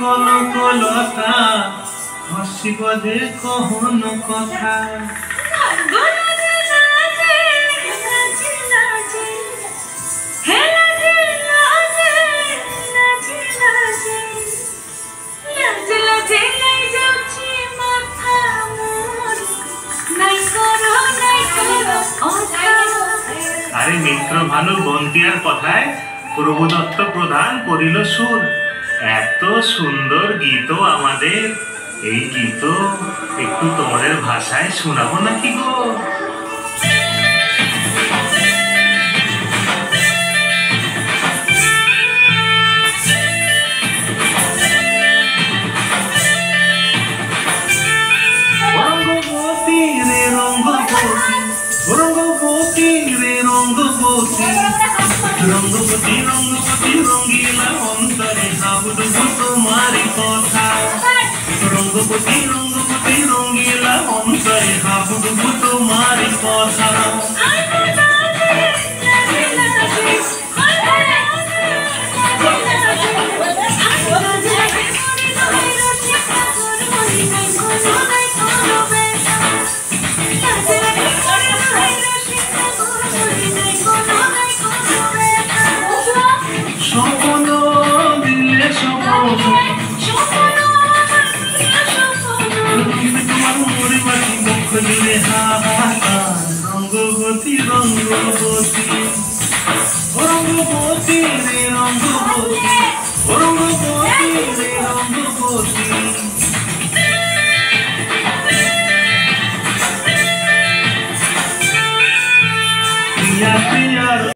কলকলতা হসিব যে কহন কথা আরে মিত্র ভানু বন্তিয়ার কথায় প্রভুদত্ত প্রধান করিল সুর। এত সুন্দর গীত আমাদের, এই গীত একটু তোমাদের ভাষায় শোনাবো নাকি গো? রঙ্গবতী রে রঙ্গবতী, রঙ্গবতী রে রঙ্গবতী, রঙ্গবতী রঙ্গবতী রঙ্গিলা অন্তরে ভাবুক তোমারি কথা। রঙ্গবতী রঙ্গবতী রঙ্গিলা অন্তরে ভাবুক তোমারি কথা। স্বপ্ন দিলে স্বপ্ন তোমার মরিবাসী মুখ দিলে হাহাকার। রঙ্গবতী রঙ্গবতী, রঙ্গবতী রে রঙ্গবতী, রঙ্গবতী রে রঙ্গবতী। প্রিয়া প্রিয়ার